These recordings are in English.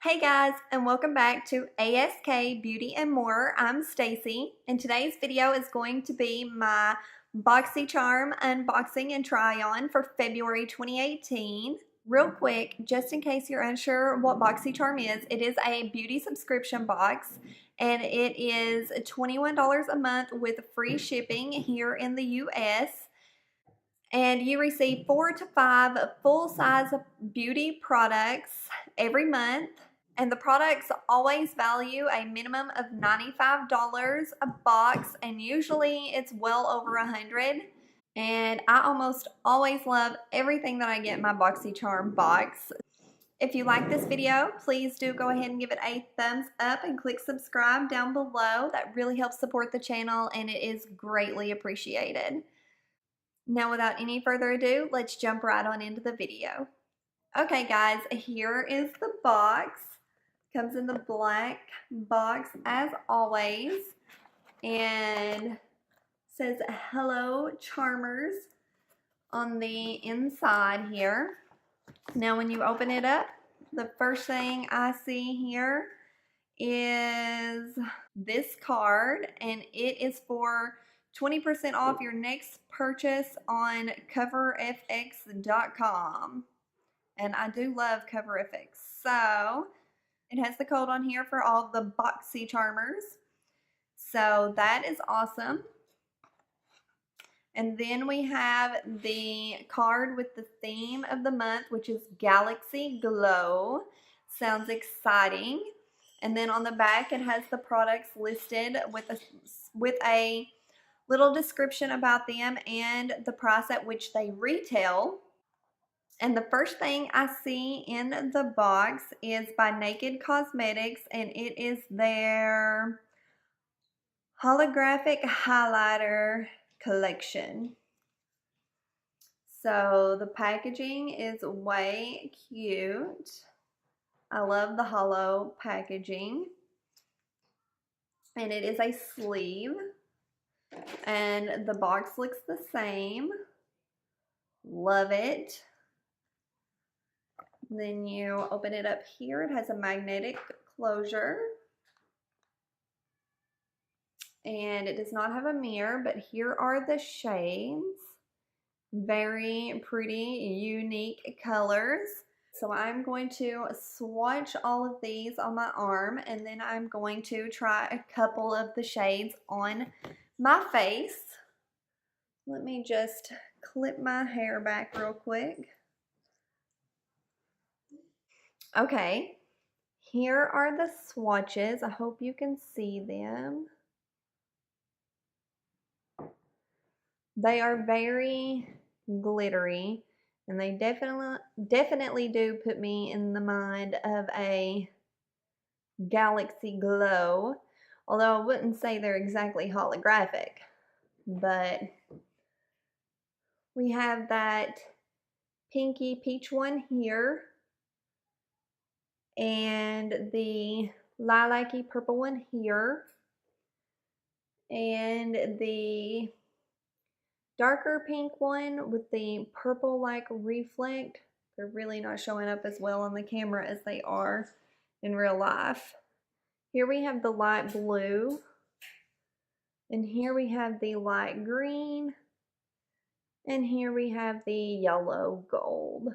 Hey guys, and welcome back to ASK Beauty and More. I'm Stacy, and today's video is going to be my Boxycharm Unboxing and Try On for February 2018. Real quick, just in case you're unsure what Boxycharm is, it is a beauty subscription box, and it is $21 a month with free shipping here in the US. And you receive 4 to 5 full-size beauty products every month. And the products always value a minimum of $95 a box, and usually it's well over $100. And I almost always love everything that I get in my Boxycharm box. If you like this video, please do go ahead and give it a thumbs up and click subscribe down below. That really helps support the channel and it is greatly appreciated. Now, without any further ado, let's jump right on into the video. Okay guys, here is the box. Comes in the black box as always, and says hello charmers on the inside here. Now when you open it up, the first thing I see here is this card, and it is for 20% off your next purchase on coverfx.com. And I do love CoverFX. So it has the code on here for all the Boxycharmers. So that is awesome. And then we have the card with the theme of the month, which is Galaxy Glow. Sounds exciting. And then on the back it has the products listed with a little description about them and the price at which they retail. And the first thing I see in the box is by Naked Cosmetics, and it is their holographic highlighter collection. So the packaging is way cute. I love the hollow packaging. And it is a sleeve. And the box looks the same. Love it. Then you open it up here. It has a magnetic closure. And it does not have a mirror, but here are the shades. Very pretty, unique colors. So I'm going to swatch all of these on my arm, and then I'm going to try a couple of the shades on my face. Let me just clip my hair back real quick. Okay, here are the swatches. I hope you can see them. They are very glittery, and they definitely do put me in the mind of a Galaxy Glow, although I wouldn't say they're exactly holographic. But we have that pinky peach one here, and the lilac-y purple one here, and the darker pink one with the purple-like reflect. They're really not showing up as well on the camera as they are in real life. Here we have the light blue, and here we have the light green, and here we have the yellow gold.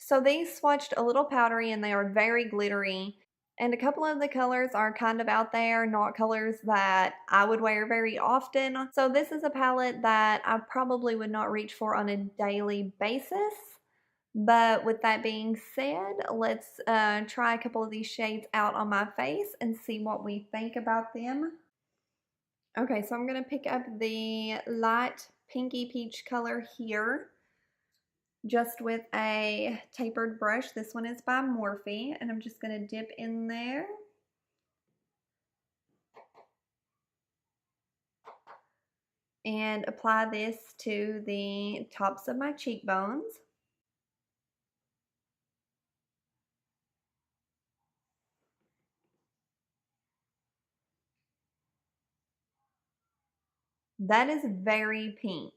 So these swatched a little powdery, and they are very glittery. And a couple of the colors are kind of out there, not colors that I would wear very often. So this is a palette that I probably would not reach for on a daily basis. But with that being said, let's try a couple of these shades out on my face and see what we think about them. Okay, so I'm going to pick up the light pinky peach color here, just with a tapered brush. This one is by Morphe, and I'm just going to dip in there. And apply this to the tops of my cheekbones. That is very pink.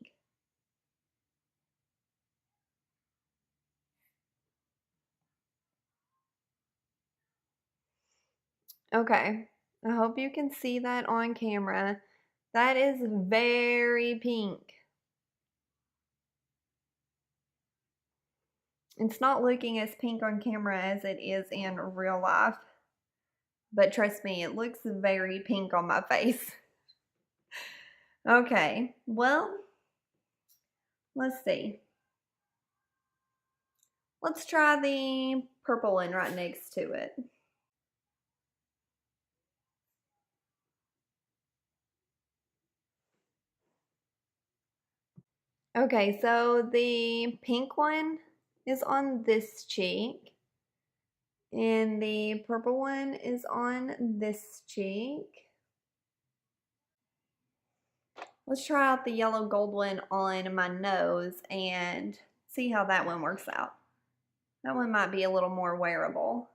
Okay, I hope you can see that on camera. That is very pink. It's not looking as pink on camera as it is in real life. But trust me, it looks very pink on my face. Okay, well, let's see. Let's try the purple one right next to it. Okay, so the pink one is on this cheek, and the purple one is on this cheek. Let's try out the yellow gold one on my nose and see how that one works out. That one might be a little more wearable.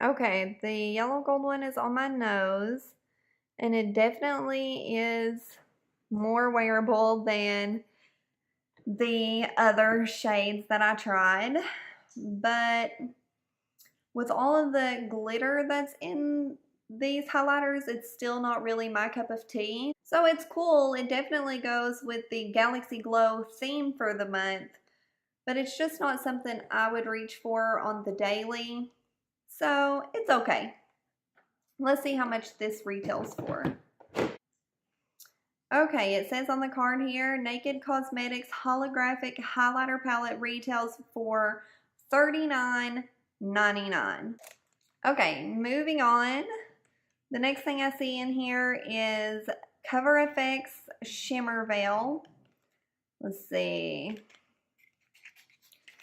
Okay, the yellow gold one is on my nose, and it definitely is more wearable than the other shades that I tried. But with all of the glitter that's in these highlighters, it's still not really my cup of tea. So it's cool. It definitely goes with the Galaxy Glow theme for the month, but it's just not something I would reach for on the daily. So it's okay. Let's see how much this retails for. Okay, it says on the card here, Naked Cosmetics Holographic Highlighter Palette retails for $39.99. Okay, moving on. The next thing I see in here is Cover FX Shimmer Veil. Let's see.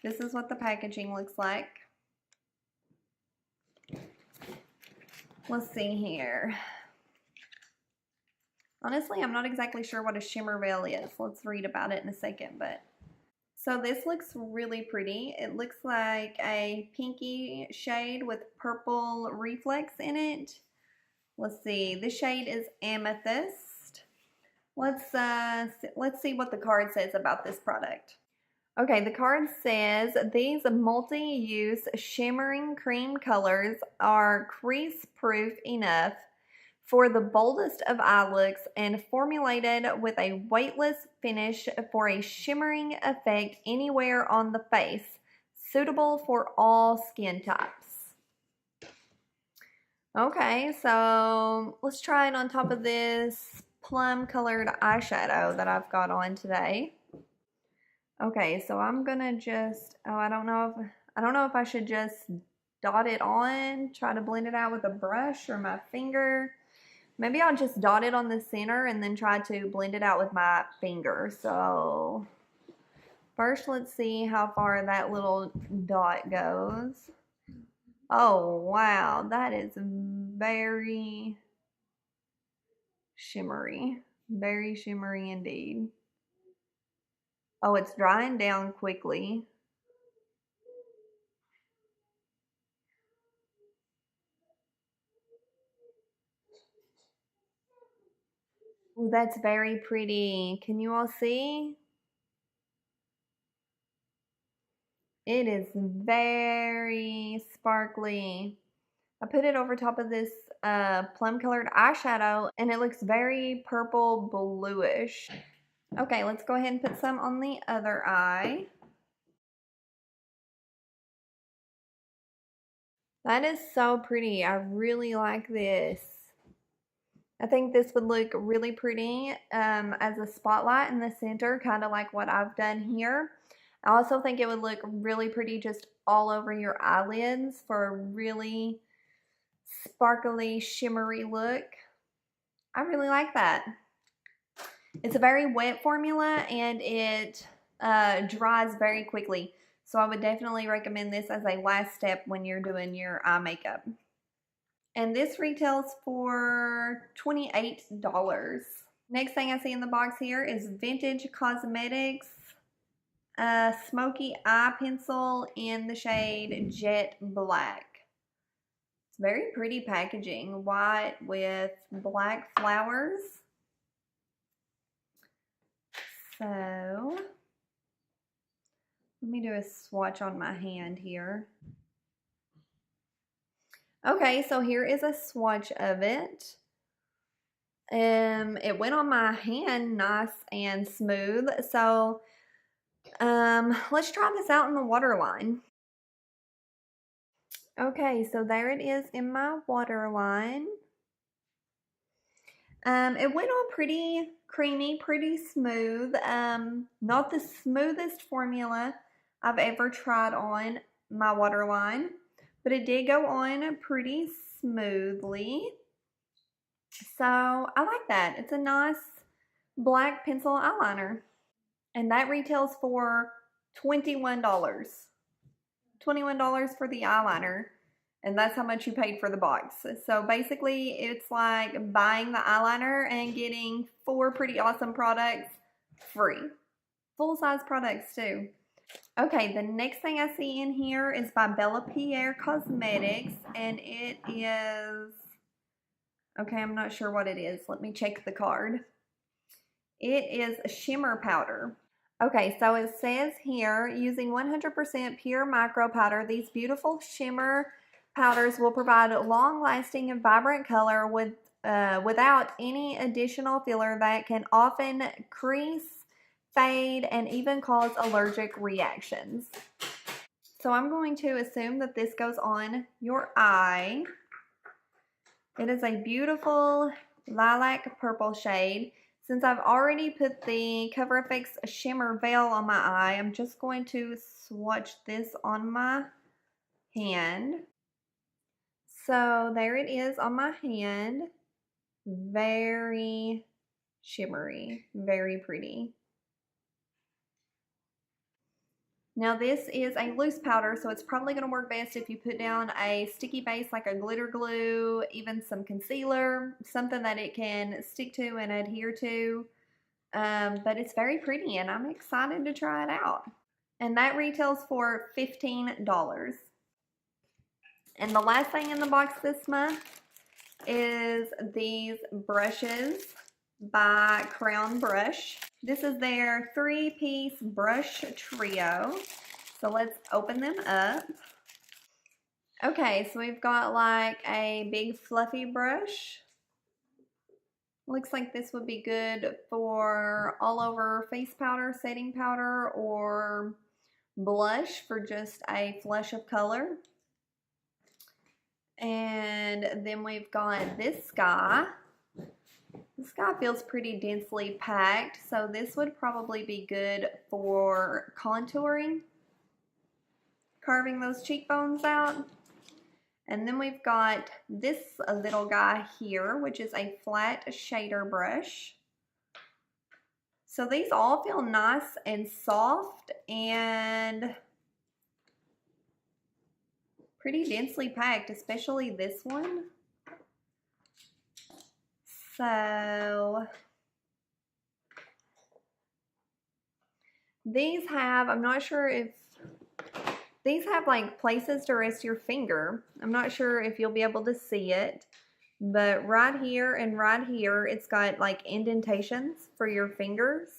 This is what the packaging looks like. Let's see here. Honestly, I'm not exactly sure what a shimmer veil is. Let's read about it in a second, but so this looks really pretty. It looks like a pinky shade with purple reflex in it. Let's see. This shade is Amethyst. Let's see what the card says about this product. Okay, the card says these multi-use shimmering cream colors are crease-proof enough for the boldest of eye looks and formulated with a weightless finish for a shimmering effect anywhere on the face, suitable for all skin types. Okay, so let's try it on top of this plum colored eyeshadow that I've got on today. Okay, so I'm gonna just, I don't know if I should just dot it on, try to blend it out with a brush or my finger. Maybe I'll just dot it on the center and then try to blend it out with my finger. So first, let's see how far that little dot goes. Oh, wow, that is very shimmery. Very shimmery indeed. Oh, it's drying down quickly. Oh, that's very pretty. Can you all see? It is very sparkly. I put it over top of this plum colored eyeshadow and it looks very purple bluish. Okay, let's go ahead and put some on the other eye. That is so pretty. I really like this. I think this would look really pretty as a spotlight in the center, kind of like what I've done here. I also think it would look really pretty just all over your eyelids for a really sparkly, shimmery look. I really like that. It's a very wet formula and it dries very quickly. So I would definitely recommend this as a last step when you're doing your eye makeup. And this retails for $28. Next thing I see in the box here is Vintage Cosmetics Smoky Eye Pencil in the shade Jet Black. It's very pretty packaging, white with black flowers. So Let me do a swatch on my hand here. Okay, so here is a swatch of it. It went on my hand nice and smooth. So let's try this out in the waterline. Okay, so there it is in my waterline. It went on pretty creamy, pretty smooth. Not the smoothest formula I've ever tried on my waterline, but it did go on pretty smoothly. So I like that. It's a nice black pencil eyeliner. And that retails for $21. $21 for the eyeliner. And that's how much you paid for the box. So basically, it's like buying the eyeliner and getting 4 pretty awesome products free. Full-size products, too. Okay, the next thing I see in here is by Bella Pierre Cosmetics. And it is... Okay, I'm not sure what it is. Let me check the card. It is a shimmer powder. Okay, so it says here, using 100% pure micro powder, these beautiful shimmer powders will provide long-lasting and vibrant color without any additional filler that can often crease, fade, and even cause allergic reactions. So I'm going to assume that this goes on your eye. It is a beautiful lilac purple shade. Since I've already put the Cover FX Shimmer Veil on my eye, I'm just going to swatch this on my hand. So there it is on my hand. Very shimmery, very pretty. Now this is a loose powder, so it's probably going to work best if you put down a sticky base like a glitter glue, even some concealer, something that it can stick to and adhere to. But it's very pretty and I'm excited to try it out. And that retails for $15. And the last thing in the box this month is these brushes by Crown Brush. This is their 3-piece brush trio. So let's open them up. Okay, so we've got like a big fluffy brush. Looks like this would be good for all over face powder, setting powder, or blush for just a flush of color. And then we've got this guy. This guy feels pretty densely packed, so this would probably be good for contouring, carving those cheekbones out. And then we've got this little guy here, which is a flat shader brush. So these all feel nice and soft and pretty densely packed, especially this one. So these have, I'm not sure if, these have like places to rest your finger. I'm not sure if you'll be able to see it, but right here and right here, it's got like indentations for your fingers.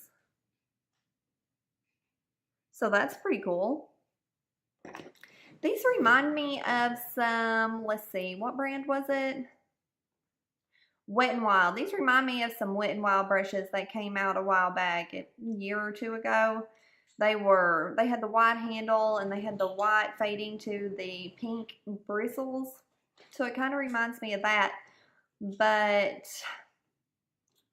So that's pretty cool. These remind me of some, let's see, what brand was it? Wet n Wild. These remind me of some Wet n Wild brushes that came out a while back, a year or two ago. They had the white handle and they had the white fading to the pink bristles. So it kind of reminds me of that. But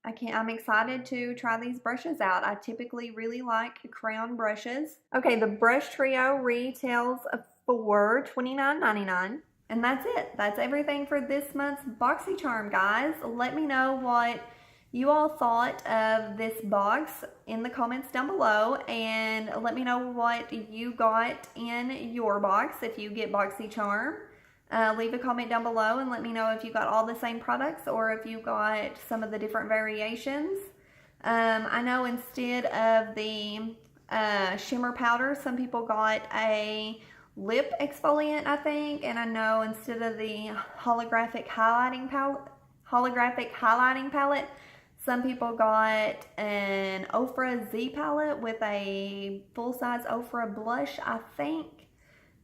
I'm excited to try these brushes out. I typically really like Crown brushes. Okay, the brush trio retails for $29.99. And that's it. That's everything for this month's Boxycharm, guys. Let me know what you all thought of this box in the comments down below, and let me know what you got in your box if you get Boxycharm. Leave a comment down below and let me know if you got all the same products or if you got some of the different variations. I know instead of the shimmer powder, some people got a lip exfoliant, I think, and I know instead of the holographic highlighting palette, Some people got an Ofra Z palette with a full-size Ofra blush, I think.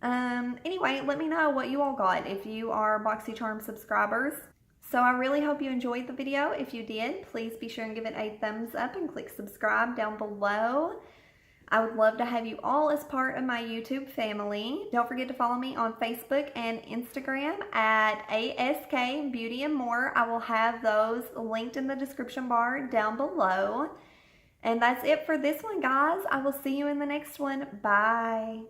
Anyway, let me know what you all got if you are Boxycharm subscribers. So I really hope you enjoyed the video. If you did, please be sure and give it a thumbs up and click subscribe down below. I would love to have you all as part of my YouTube family. Don't forget to follow me on Facebook and Instagram at ASK Beauty and More. I will have those linked in the description bar down below. And that's it for this one, guys. I will see you in the next one. Bye.